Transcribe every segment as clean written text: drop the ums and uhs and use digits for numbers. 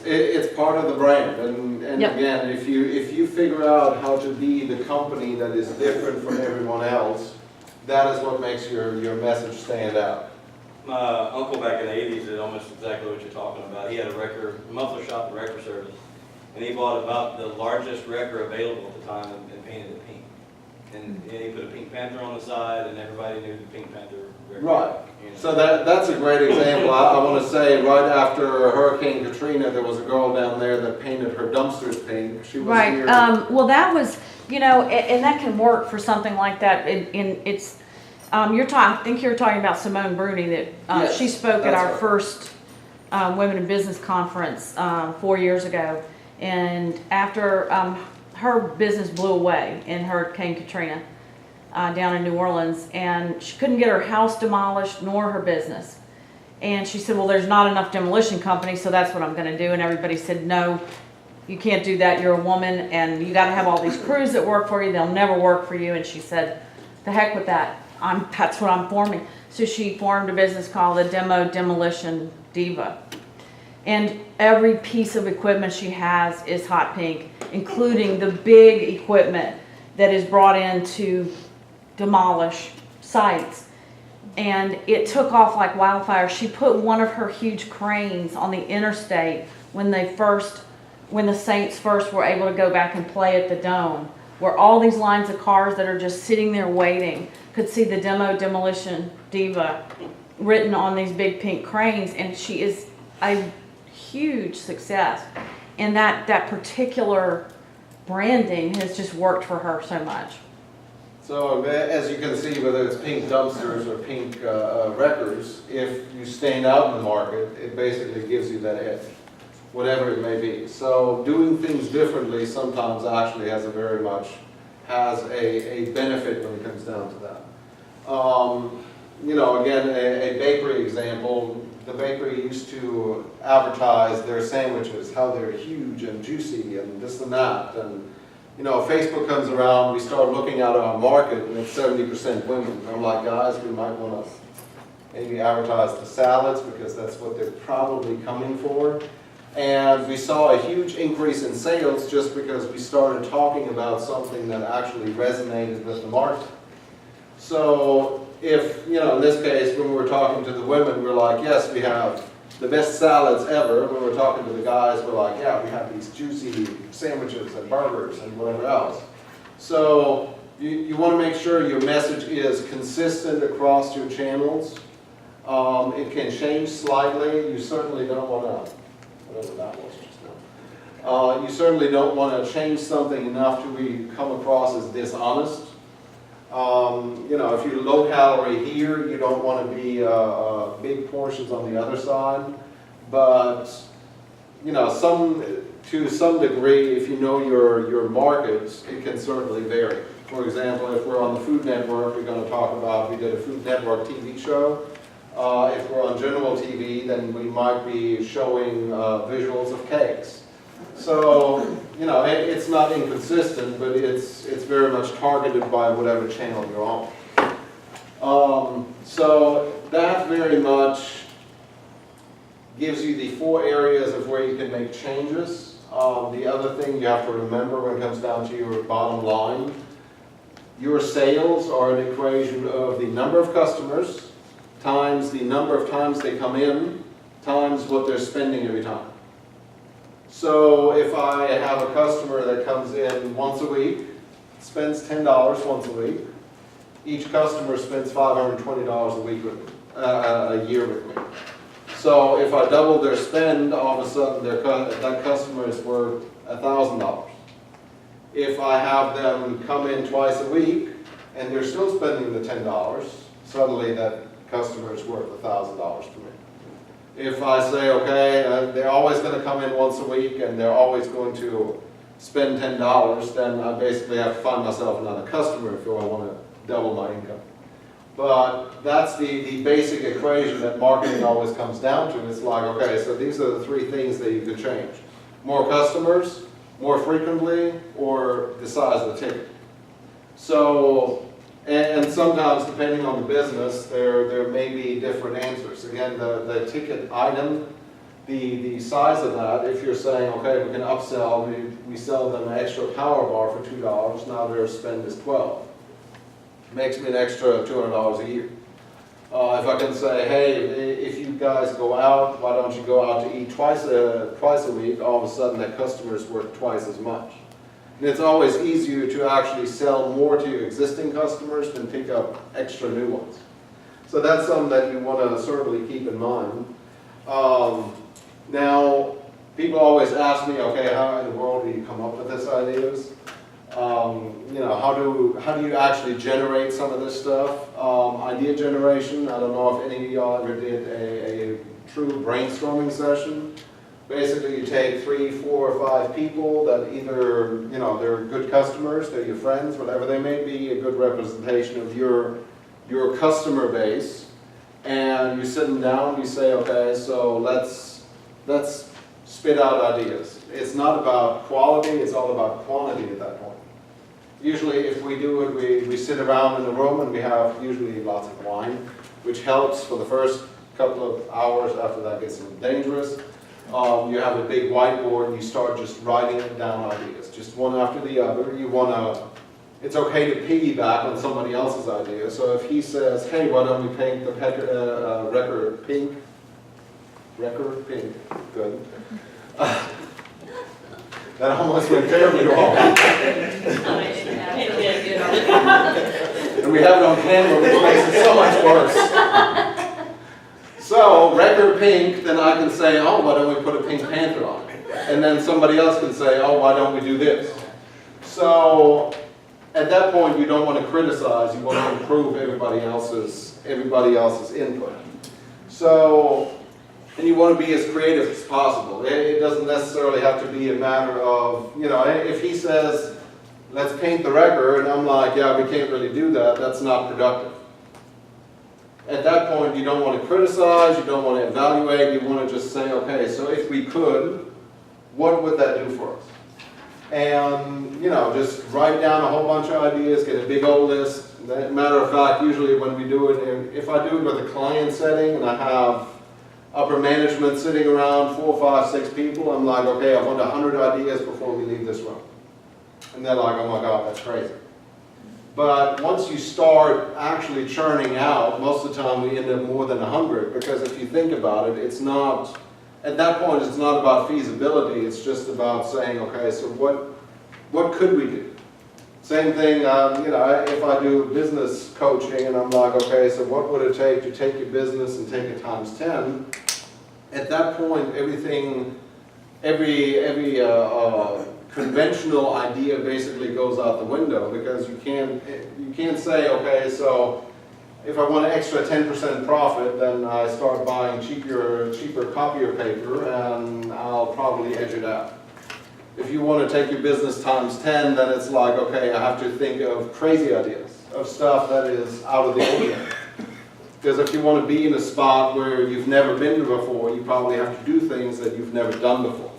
it's part of the brand, and Yep. again, if you figure out how to be the company that is different from everyone else, that is what makes your message stand out. My uncle back in the 80s did almost exactly what you're talking about. He had a muffler shop and record service, and he bought about the largest record available at the time and painted it pink. And he put a Pink Panther on the side, and everybody knew the Pink Panther record. Right. You know. So that's a great example. I want to say right after Hurricane Katrina, there was a girl down there that painted her dumpsters pink. She was Right. here. Well, that was, and that can work for something like that. It's, I think you're talking about Simone Bruni that Yes, she spoke at that's our right. first Women in Business conference 4 years ago, and after her business blew away in Hurricane Katrina down in New Orleans, and she couldn't get her house demolished nor her business. And she said, well, there's not enough demolition companies, so that's what I'm going to do. And everybody said, no, you can't do that. You're a woman, and you got to have all these crews that work for you. They'll never work for you. And she said, the heck with that. That's what I'm forming. So she formed a business called the Demolition Diva. And every piece of equipment she has is hot pink, including the big equipment that is brought in to demolish sites. And it took off like wildfire. She put one of her huge cranes on the interstate when the Saints first were able to go back and play at the Dome, where all these lines of cars that are just sitting there waiting could see the Demolition Diva written on these big pink cranes. And she is a huge success. And that particular branding has just worked for her so much. So as you can see, whether it's pink dumpsters or pink records, if you stand out in the market, it basically gives you that edge, whatever it may be. So doing things differently sometimes actually has a benefit when it comes down to that. Again, a bakery example, the bakery used to advertise their sandwiches, how they're huge and juicy and this and that. And Facebook comes around, we start looking at our market, and it's 70% women. And I'm like, guys, we might want to maybe advertise the salads because that's what they're probably coming for. And we saw a huge increase in sales just because we started talking about something that actually resonated with the market. So if, in this case, when we were talking to the women, we're like, yes, we have the best salads ever. When we're talking to the guys, we're like, yeah, we have these juicy sandwiches and burgers and whatever else. So you want to make sure your message is consistent across your channels. It can change slightly. You certainly don't want to, whatever that was just now. You certainly don't want to change something enough to come across as dishonest. If you're low calorie here, you don't want to be big portions on the other side. But to some degree, if you know your markets, it can certainly vary. For example, if we're on the Food Network, we're going to talk about, we did a Food Network TV show. If we're on general TV, then we might be showing visuals of cakes. So, it's not inconsistent, but it's very much targeted by whatever channel you're on. So that very much gives you the 4 areas of where you can make changes. The other thing you have to remember when it comes down to your bottom line, your sales are an equation of the number of customers times the number of times they come in times what they're spending every time. So if I have a customer that comes in once a week, spends $10 once a week, each customer spends $520 a week with me, a year with me. So if I double their spend, all of a sudden that customer is worth $1,000. If I have them come in twice a week and they're still spending the $10, suddenly that customer is worth $1,000 to me. If I say, okay, they're always going to come in once a week and they're always going to spend $10, then I basically have to find myself another customer if I want to double my income. But that's the basic equation that marketing always comes down to. It's like, okay, so these are the 3 things that you can change. More customers, more frequently, or the size of the ticket. So, and sometimes, depending on the business, there may be different answers. Again, the ticket item the size of that, if you're saying, okay, we can upsell, we sell them an extra power bar for $2, now their spend is $12. Makes me an extra $200 a year. If I can say, hey, if you guys go out, why don't you go out to eat twice a week, all of a sudden that customer is worth twice as much. And it's always easier to actually sell more to your existing customers than pick up extra new ones. So that's something that you want to certainly keep in mind. Now, people always ask me, okay, how in the world do you come up with these ideas? You know, how do you actually generate some of this stuff? Idea generation, I don't know if any of y'all ever did a true brainstorming session. Basically, you take 3, 4, or 5 people that either, you know, they're good customers, they're your friends, whatever they may be, a good representation of your customer base, and you sit them down, you say, okay, so let's spit out ideas. It's not about quality, it's all about quantity at that point. Usually if we do it, we sit around in the room and we have usually lots of wine, which helps for the first couple of hours. After that gets a little dangerous. You have a big whiteboard and you start just writing down ideas, just one after the other. It's okay to piggyback on somebody else's idea. So if he says, hey, why don't we paint the record pink? Record pink, good. That almost went terribly wrong. And we have it on camera, which makes it so much worse. So, record pink, then I can say, oh, why don't we put a Pink Panther on it? And then somebody else can say, oh, why don't we do this? So, at that point, you don't want to criticize, you want to improve everybody else's input. So, and you want to be as creative as possible. It doesn't necessarily have to be a matter of, you know, if he says, let's paint the record, and I'm like, yeah, we can't really do that, that's not productive. At that point, you don't want to criticize, you don't want to evaluate, you want to just say, okay, so if we could, what would that do for us? And, you know, just write down a whole bunch of ideas, get a big old list. Matter of fact, usually when we do it, if I do it with a client setting and I have upper management sitting around 4, 5, 6 people, I'm like, okay, I want 100 ideas before we leave this room. And they're like, oh my God, that's crazy. But once you start actually churning out, most of the time we end up more than 100, because if you think about it, it's not, at that point it's not about feasibility, it's just about saying, okay, so what could we do? Same thing, you know, if I do business coaching and I'm like, okay, so what would it take to take your business and take it times 10? At that point, every conventional idea basically goes out the window, because you can't say, okay, so if I want an extra 10% profit, then I start buying cheaper copier paper and I'll probably edge it out. If you want to take your business times 10, then it's like, okay, I have to think of crazy ideas, of stuff that is out of the ordinary. Because if you want to be in a spot where you've never been before, you probably have to do things that you've never done before.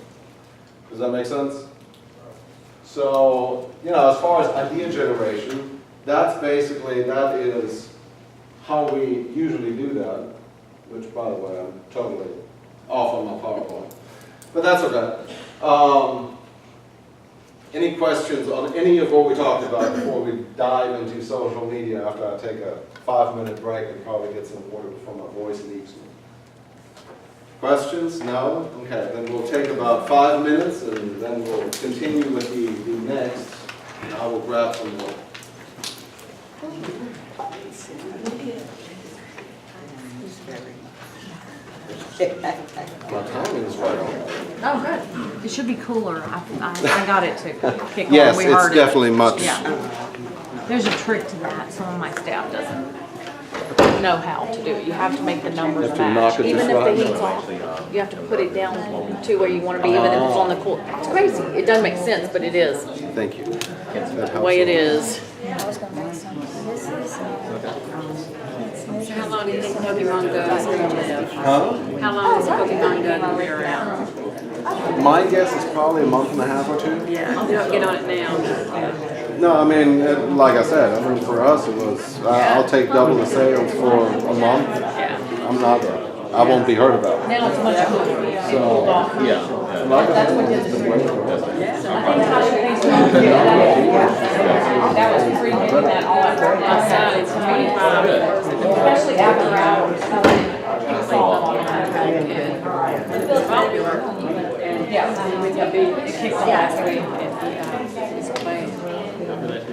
Does that make sense? So, you know, as far as idea generation, that is how we usually do that, which, by the way, I'm totally off on my PowerPoint. But that's okay. Any questions on any of what we talked about before we dive into social media after I take a 5-minute break and probably get some water before my voice leaves me? Questions? No? Okay, then we'll take about 5 minutes and then we'll continue with the next, and I will grab some more. My timing is right on. Oh, good. It should be cooler. I got it to kick on. Yes, We it's heard definitely it. much. Yeah. There's a trick to that. Some of my staff doesn't know how to do it. You have to make the numbers Have to knock match. it Even just if the right. heat's off, you have to put it down to where you want to be, even if it's on the cool. It's crazy. It doesn't make sense, but it is. Thank you. The way it is. How long do you think Pokemon Go is going to live? Huh? How long is Pokemon Go going to be around? My guess is probably a month and a half or 2. Yeah, you don't get on it now. No, I mean, like I said, I mean, for us it was, I'll take double the sales for a month. Yeah. I won't be hurt about it. Now it's much cooler. pulled off. Yeah. That's what did the trick. I think Tasha thinks we're gonna get that. That was pre-doing that all at work outside, it's 25, especially after hours. It's all on that. Yeah, it kicks off last week.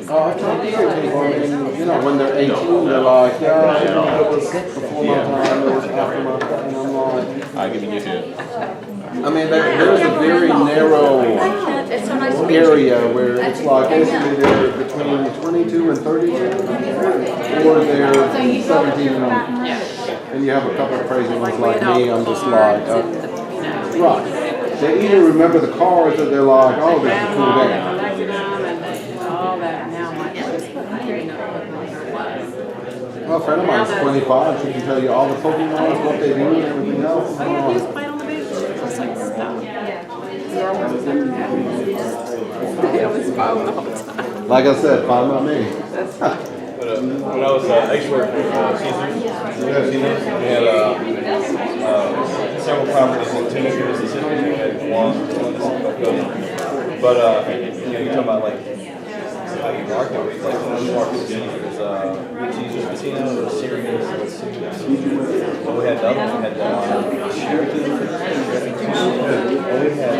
I tried to say people, I mean, you know, when they're 18, they're like, yeah, you know, it was before my time, it was after my time, and I'm like, I give you shit. I mean, there's a very narrow area where it's like basically they're between 22 and 32, or they're 17 and under. And you have a couple of crazy ones like me, I'm just like, right. They either remember the cars or they're like, oh, this is a cool day. Well, a friend of mine's 25, she can tell you all the Pokemon, what they do, and everything else. Like I said, fine by me. When I was, I used to work with Caesars. We had several properties in Tennessee, Mississippi. We had one, but you know, you're talking about like how you market. It's like one of the markets Caesars Casino, the series. But we had the other one. We had Sheraton, and we had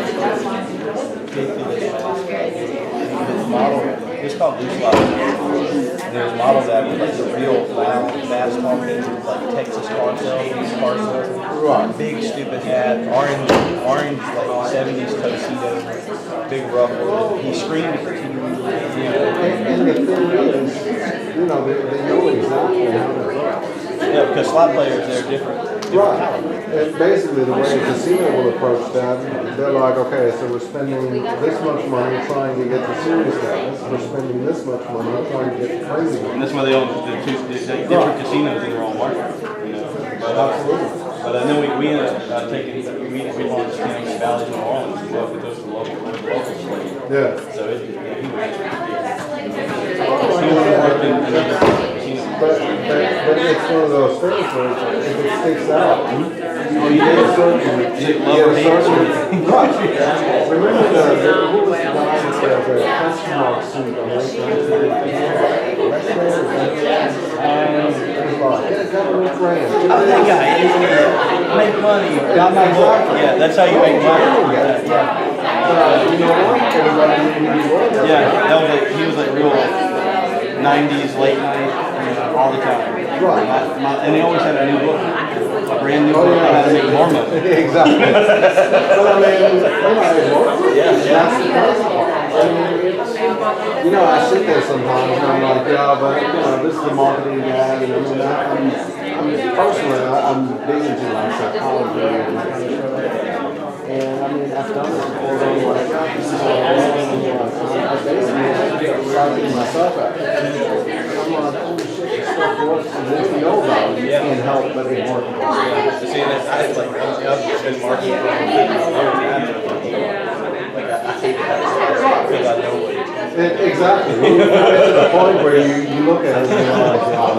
model. It's called Blue Slot. And there's models that with like the real loud, fast talking, like Texas car sales, Right. big stupid hat, orange like 70s tuxedo, big ruffle. He screamed at the TV. And the thing is, you know, they know exactly how to play. Yeah, because slot players, they're different. Right. And basically, the way a casino will approach that, they're like, okay, so we're spending this much money trying to get the serious guys. We're spending this much money trying to get the crazy And ones. that's why they own the different casinos in their own market. You know. But then we ended up taking, we launched Campbell Valley in New Orleans as well, because the local slate. Yeah. So he worked in another casino. But it's one of those things where if it sticks out, oh, you get a certain, right. Remember who was the guy that said the customer suit on Lake I'm that guy. Make money. Got my book. Yeah, that's how you make money. You know what? Yeah, he was like real 90s, late night, all the time. Right. And he always had a new book, a brand new book on how to make more money. Exactly. But I mean, that's the principle. You know, I sit there sometimes and I'm like, yeah, but you know, this is the marketing guy, and I'm personally, I'm big into like psychology and that kind of stuff. And I mean, I've done this before, I'm like, I basically writing myself out. I'm like, holy shit, this stuff works, and if you know about it, you can't help but it works. See, I've been marketing for a long time. I hate that because I know what it is. Exactly. You get to the point where you look at it and you're like, oh,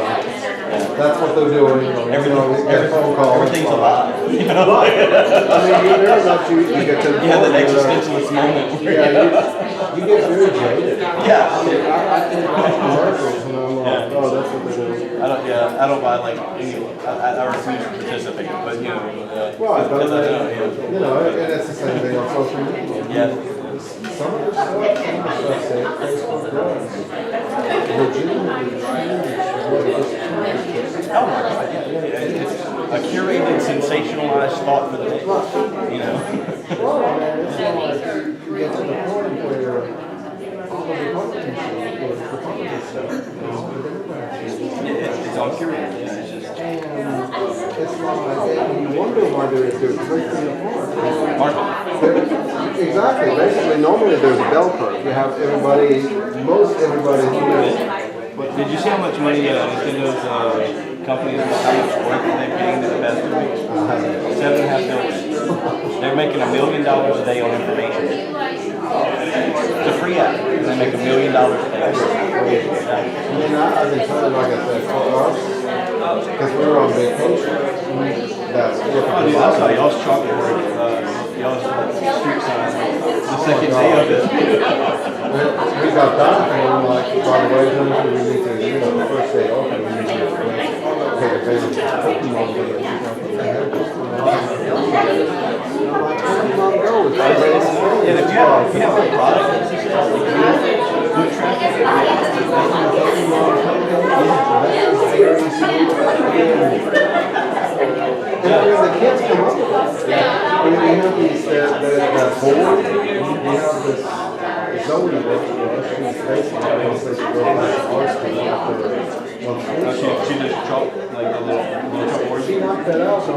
that's what they're doing. Everything's alive. You know? Right. I mean, you very much you get to the point You have that where, existentialist moment. yeah, you get very jaded. Yeah. I mean, I think about commercials and I'm like, oh, that's what they're doing. I don't buy like any. I refuse to participate, but you know. Right, but because I know, you know, and it's the same thing on social media. Yeah. Some of the stuff say Facebook does legitimately change what it is. Oh my God, yeah. It's a curated, sensationalized thought for the day. You know? Well, I mean, it's like you get to the point where all the Republican stuff It's all curated. Yeah, it's just. it's like, and you wonder why they're breaking apart. Marketing. Exactly. Basically, normally there's a bell curve. You have everybody, most everybody who But did you see how much money Nintendo's companies and how much work they're paying to the best of it? $7.5 billion. They're making $1 million a day on information. It's a free app. And they make $1 million a day. I mean, I've been trying, like I said, for us, because we were on vacation. That's Oh, dude, I saw y'all's chalkboard y'all's street sign, the second day of it. We got that, and like, by the way, Jennifer, we need to, you know, the first day open, we need to take advantage of cooking all day. And if you have a product that's just good traffic, And the kids come up with it. And we have these, that board, we have this, Zoe works for us, she's basically, I don't say she goes back to art school after she just chalk, like the little chalkboard. She knocked that out, so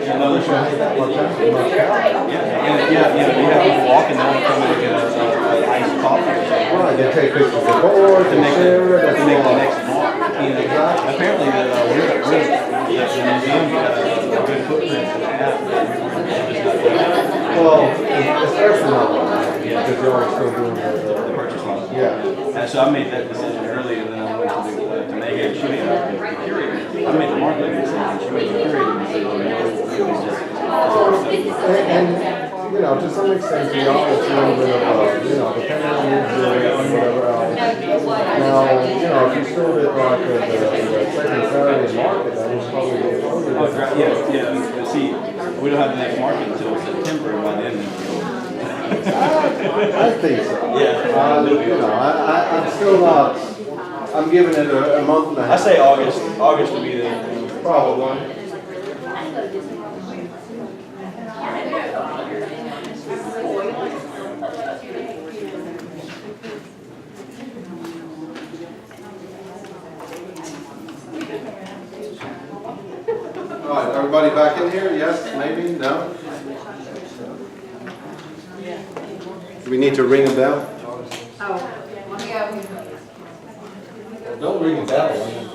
Another show. that much out. Yeah, you have people walking down and coming to get a iced coffee or something. Right, they take pictures of the board, To they make share it, to make the that's next mark. Apparently, the museum got a good footprint in that. well, especially not like, because you're always still doing The the, purchase laws. yeah. And so I made that decision early, and then I went to Megan. She made the curator. I made the marketing decision. She made the curating decision. And, you know, to some extent, we all it's a little bit of, you know, depending on your jury and whatever else. Now, you know, if you still did like the second Saturday market, that was probably a totally Oh, different. yeah. But see, we don't have the next market until September, and by then, I think so. Yeah. You know, I'm still not, I'm giving it a month and a I half. say August. August would be the Probably. All right, everybody back in here? Yes, maybe, no? Do we need to ring a bell? Don't ring a bell.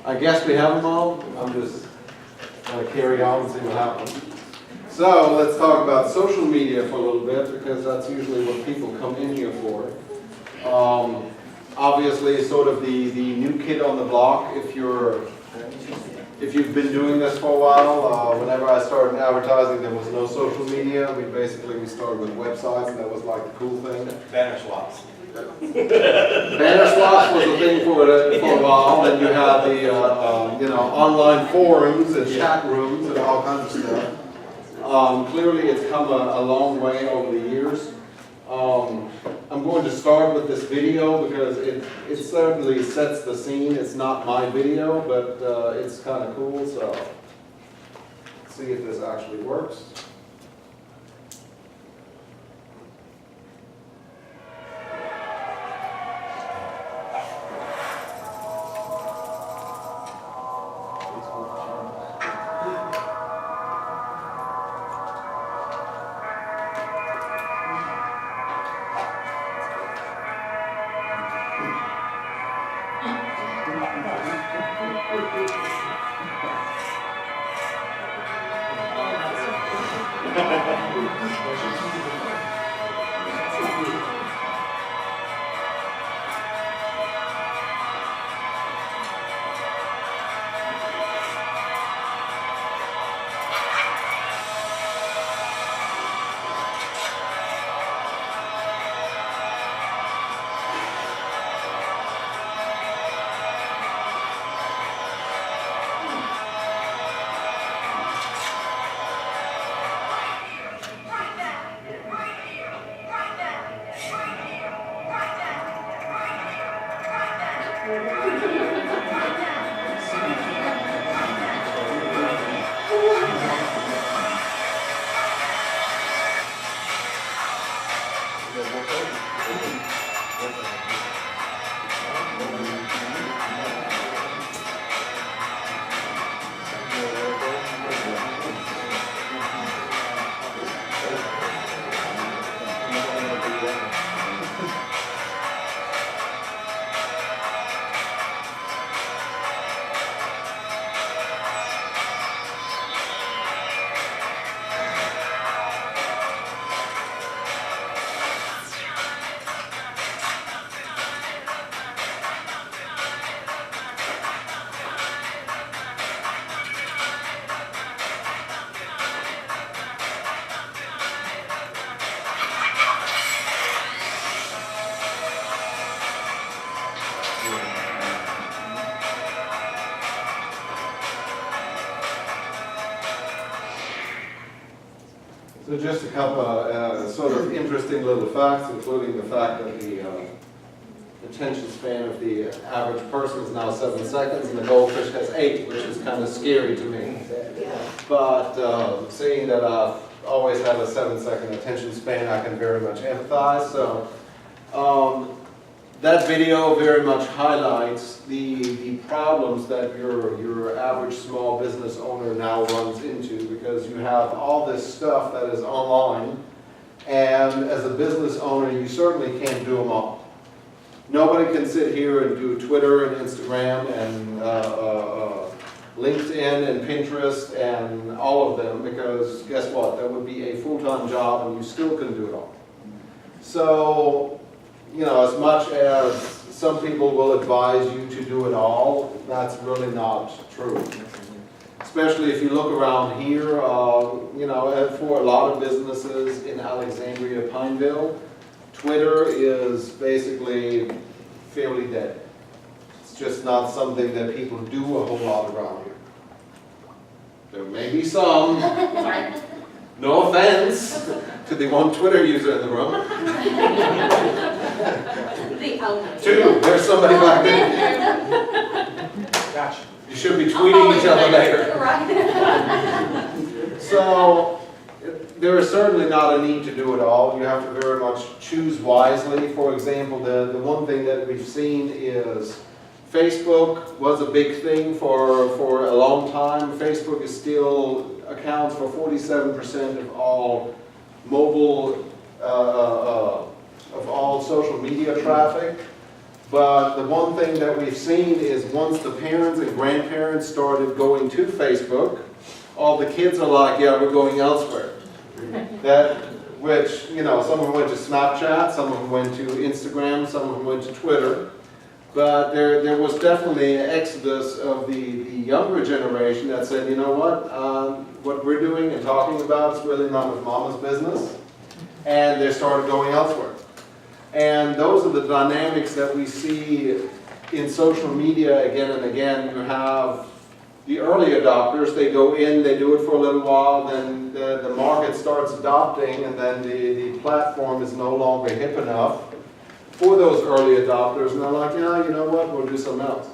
I guess we have them all. I'm just going to carry on and see what happens. So let's talk about social media for a little bit because that's usually what people come in here for. Obviously, sort of the new kid on the block. If you've been doing this for a while, whenever I started advertising, there was no social media. We started with websites, and that was like the cool thing. Banner swaps. Banner swaps was a thing for a while. Then you had the online forums and chat rooms and all kinds of stuff. Clearly, it's come a long way over the years. I'm going to start with this video because it certainly sets the scene. It's not my video, but it's kind of cool. So let's see if this actually works. So just a couple of sort of interesting little facts, including the fact that the attention span of the average person is now 7 seconds, and the goldfish has 8, which is kind of scary to me. But seeing that I've always had a 7-second attention span, I can very much empathize. So that video very much highlights the problems that your average small business owner now runs into, because you have all this stuff that is online, and as a business owner, you certainly can't do them all. Nobody can sit here and do Twitter and Instagram and LinkedIn and Pinterest and all of them, because guess what? That would be a full-time job and you still couldn't do it all. So, you know, as much as some people will advise you to do it all, that's really not true. Especially if you look around here, you know, for a lot of businesses in Alexandria, Pineville, Twitter is basically fairly dead. It's just not something that people do a whole lot around here. There may be some, no offense to the one Twitter user in the room. The owner. 2, there's somebody back there. Gotcha. You should be tweeting each other later. Right. So, there is certainly not a need to do it all. You have to very much choose wisely. For example, the one thing that we've seen is Facebook was a big thing for a long time. Facebook is still accounts for 47% of all mobile, of all social media traffic. But the one thing that we've seen is once the parents and grandparents started going to Facebook, all the kids are like, yeah, we're going elsewhere. Which, you know, some of them went to Snapchat, some of them went to Instagram, some of them went to Twitter. But there was definitely an exodus of the younger generation that said, you know what we're doing and talking about is really not with mama's business. And they started going elsewhere. And those are the dynamics that we see in social media again and again. You have the early adopters, they go in, they do it for a little while, then the market starts adopting, and then the platform is no longer hip enough for those early adopters, and they're like, yeah, you know what, we'll do something else.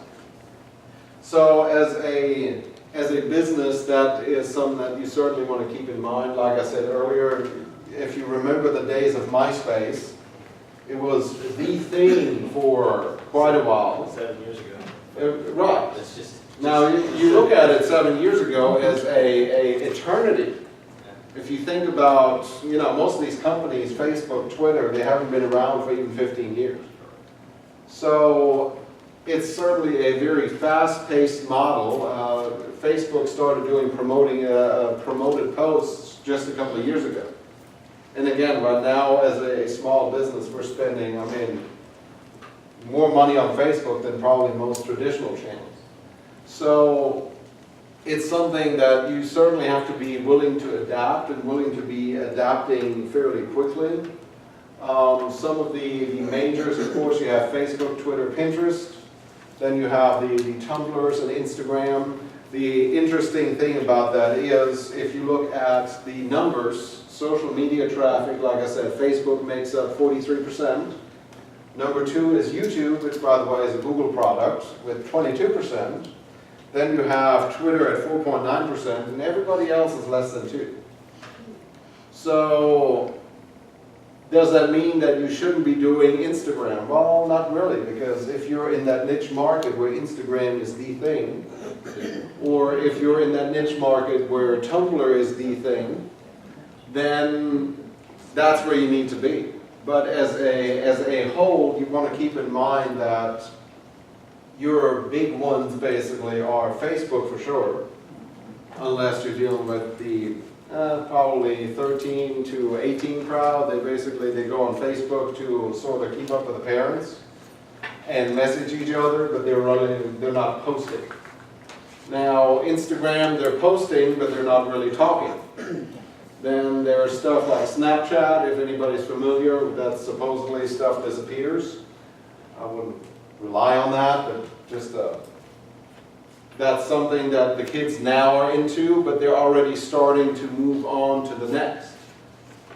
So as a business, that is something that you certainly want to keep in mind. Like I said earlier, if you remember the days of MySpace, it was the thing for quite a while. 7 years ago. Right. It's just. Now, you look at it 7 years ago as a eternity. If you think about, you know, most of these companies, Facebook, Twitter, they haven't been around for even 15 years. So it's certainly a very fast-paced model. Facebook started doing promoted posts just a couple of years ago. And again, right now, as a small business, we're spending, I mean, more money on Facebook than probably most traditional channels. So it's something that you certainly have to be willing to adapt and willing to be adapting fairly quickly. Some of the majors, of course, you have Facebook, Twitter, Pinterest. Then you have the Tumblrs and Instagram. The interesting thing about that is if you look at the numbers, social media traffic, like I said, Facebook makes up 43%. Number 2 is YouTube, which by the way is a Google product, with 22%. Then you have Twitter at 4.9%, and everybody else is less than 2%. So, does that mean that you shouldn't be doing Instagram? Well, not really, because if you're in that niche market where Instagram is the thing, or if you're in that niche market where Tumblr is the thing, then that's where you need to be. But as a whole, you want to keep in mind that your big ones basically are Facebook for sure, unless you're dealing with the probably 13 to 18 crowd. They go on Facebook to sort of keep up with the parents and message each other, but they're not posting. Now Instagram, they're posting, but they're not really talking. Then there's stuff like Snapchat, if anybody's familiar, that supposedly stuff disappears. I wouldn't rely on that, but just that's something that the kids now are into, but they're already starting to move on to the next.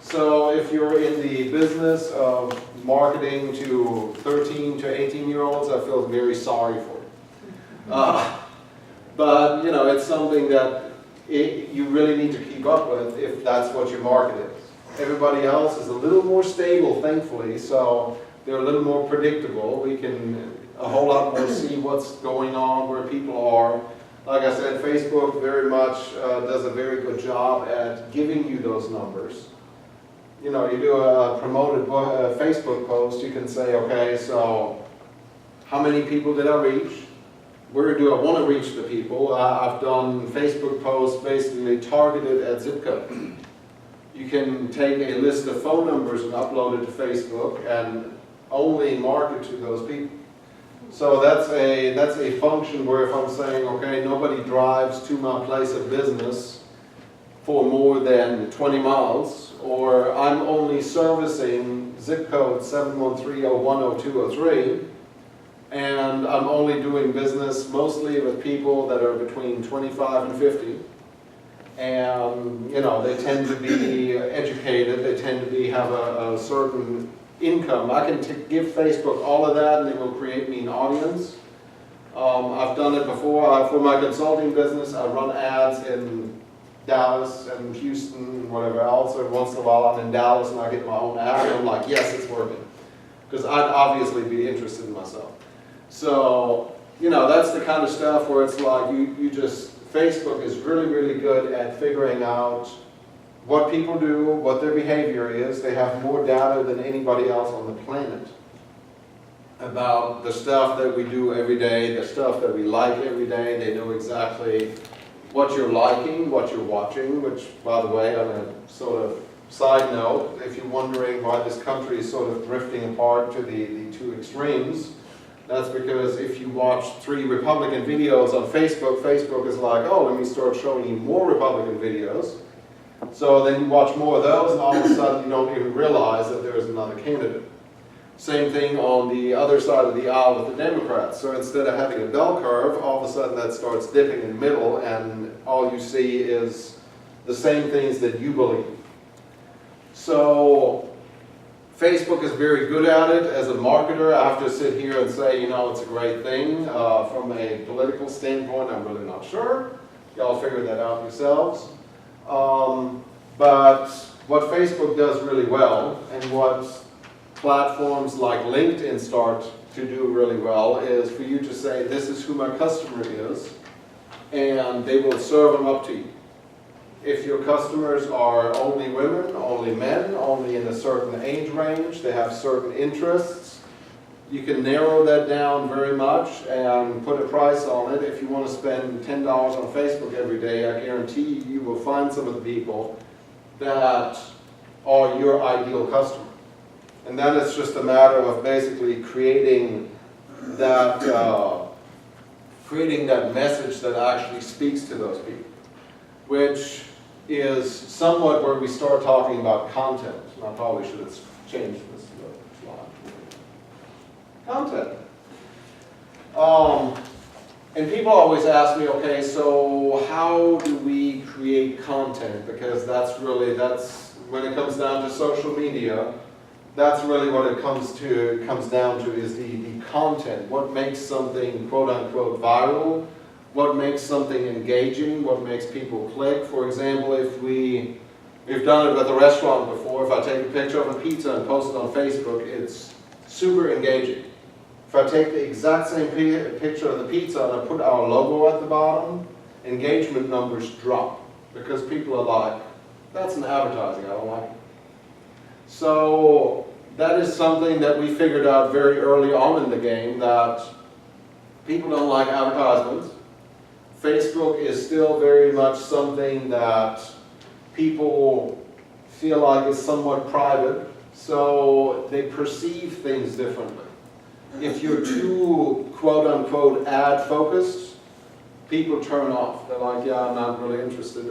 So if you're in the business of marketing to 13 to 18-year-olds, I feel very sorry for you. But you know, it's something that you really need to keep up with if that's what your market is. Everybody else is a little more stable, thankfully, so they're a little more predictable. We can a whole lot more see what's going on, where people are. Like I said, Facebook very much does a very good job at giving you those numbers. You know, you do a promoted Facebook post, you can say, okay, so how many people did I reach? Where do I want to reach the people? I've done Facebook posts basically targeted at zip code. You can take a list of phone numbers and upload it to Facebook and only market to those people. So that's a function where if I'm saying, okay, nobody drives to my place of business for more than 20 miles, or I'm only servicing zip code 713010203, and I'm only doing business mostly with people that are between 25 and 50, and you know, they tend to be educated, they tend to have a certain income. I can give Facebook all of that and it will create me an audience. I've done it before. For my consulting business, I run ads in Dallas and Houston and whatever else. Every once in a while I'm in Dallas and I get my own ad and I'm like, yes, it's working. Because I'd obviously be interested in myself. So, you know, that's the kind of stuff where it's like Facebook is really, really good at figuring out what people do, what their behavior is. They have more data than anybody else on the planet about the stuff that we do every day, the stuff that we like every day. They know exactly what you're liking, what you're watching, which, by the way, on a sort of side note, if you're wondering why this country is sort of drifting apart to the two extremes, that's because if you watch 3 Republican videos on Facebook, Facebook is like, oh, let me start showing you more Republican videos. So then you watch more of those and all of a sudden you don't even realize that there's another candidate. Same thing on the other side of the aisle with the Democrats. So instead of having a bell curve, all of a sudden that starts dipping in the middle and all you see is the same things that you believe. So Facebook is very good at it. As a marketer, I have to sit here and say, you know, it's a great thing. From a political standpoint, I'm really not sure. Y'all figure that out yourselves. But what Facebook does really well, and what platforms like LinkedIn start to do really well, is for you to say, this is who my customer is, and they will serve them up to you. If your customers are only women, only men, only in a certain age range, they have certain interests, you can narrow that down very much and put a price on it. If you want to spend $10 on Facebook every day, I guarantee you will find some of the people that are your ideal customer. And then it's just a matter of basically creating that message that actually speaks to those people, which is somewhat where we start talking about content. I probably should have changed this slide. Content. And people always ask me, okay, so how do we create content? Because that's when it comes down to social media, that's really what it comes down to is the content. What makes something quote unquote viral? What makes something engaging? What makes people click? For example, if we've done it with a restaurant before, if I take a picture of a pizza and post it on Facebook, it's super engaging. If I take the exact same picture of the pizza and I put our logo at the bottom, engagement numbers drop because people are like, that's an advertising, I don't like it. So that is something that we figured out very early on in the game, that people don't like advertisements. Facebook is still very much something that people feel like is somewhat private, so they perceive things differently. If you're too quote-unquote ad-focused, people turn off. They're like, yeah, I'm not really interested.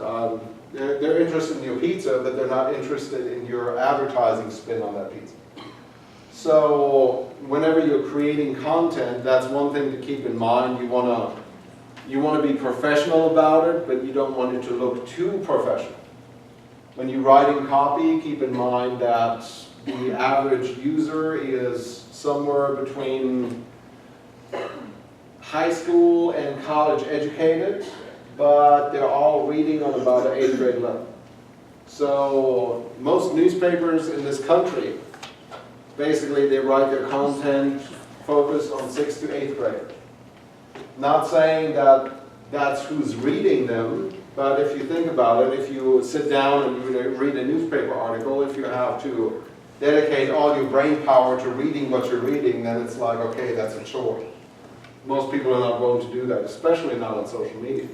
They're interested in your pizza, but they're not interested in your advertising spin on that pizza. So whenever you're creating content, that's one thing to keep in mind. You want to be professional about it, but you don't want it to look too professional. When you're writing copy, keep in mind that the average user is somewhere between high school and college educated, but they're all reading on about an 8th grade level. So most newspapers in this country, basically they write their content focused on 6th to 8th grade. Not saying that that's who's reading them, but if you think about it, if you sit down and read a newspaper article, if you have to dedicate all your brain power to reading what you're reading, then it's like, okay, that's a chore. Most people are not going to do that, especially not on social media.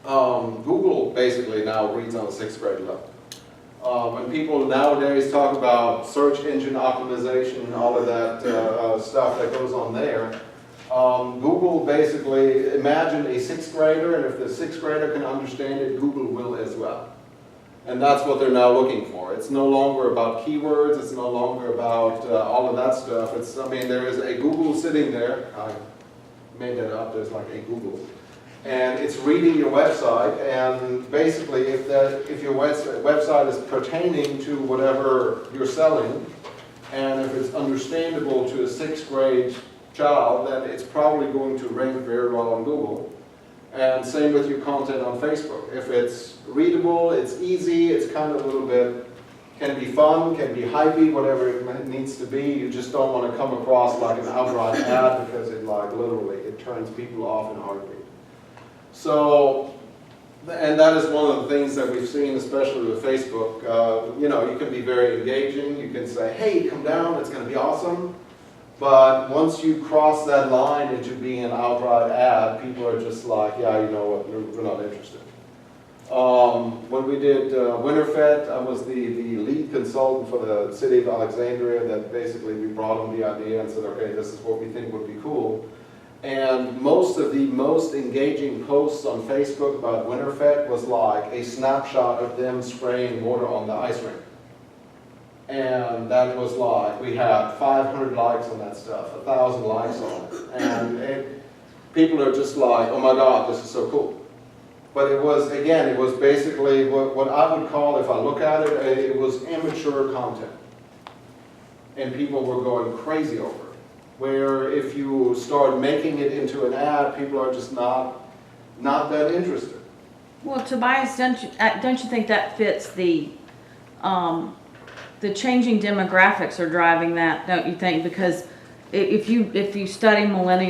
Google basically now reads on a 6th grade level. When people nowadays talk about search engine optimization and all of that stuff that goes on there, Google basically, imagine a 6th grader, and if the 6th grader can understand it, Google will as well. And that's what they're now looking for. It's no longer about keywords, it's no longer about all of that stuff. It's, I mean, there is a Google sitting there, I made that up, there's like a Google. And it's reading your website, and basically if your website is pertaining to whatever you're selling, and if it's understandable to a 6th grade child, then it's probably going to rank very well on Google. And same with your content on Facebook. If it's readable, it's easy, it's kind of a little bit, can be fun, can be hypey, whatever it needs to be. You just don't want to come across like an outright ad because it like literally, it turns people off in a heartbeat. So, and that is one of the things that we've seen, especially with Facebook. You know, you can be very engaging. You can say, hey, come down, it's going to be awesome. But once you cross that line into being an outright ad, people are just like, yeah, you know what, we're not interested. When we did Winterfest, I was the lead consultant for the city of Alexandria. That basically we brought them the idea and said, okay, this is what we think would be cool. And most of the most engaging posts on Facebook about Winterfest was like a snapshot of them spraying water on the ice rink. And that was like, we had 500 likes on that stuff, 1,000 likes on it. And people are just like, oh my God, this is so cool. But it was, again, it was basically what I would call, if I look at it, it was immature content. And people were going crazy over it. Where if you start making it into an ad, people are just not that interested. Well, Tobias, don't you think that fits the changing demographics are driving that, don't you think? Because if you study millennials,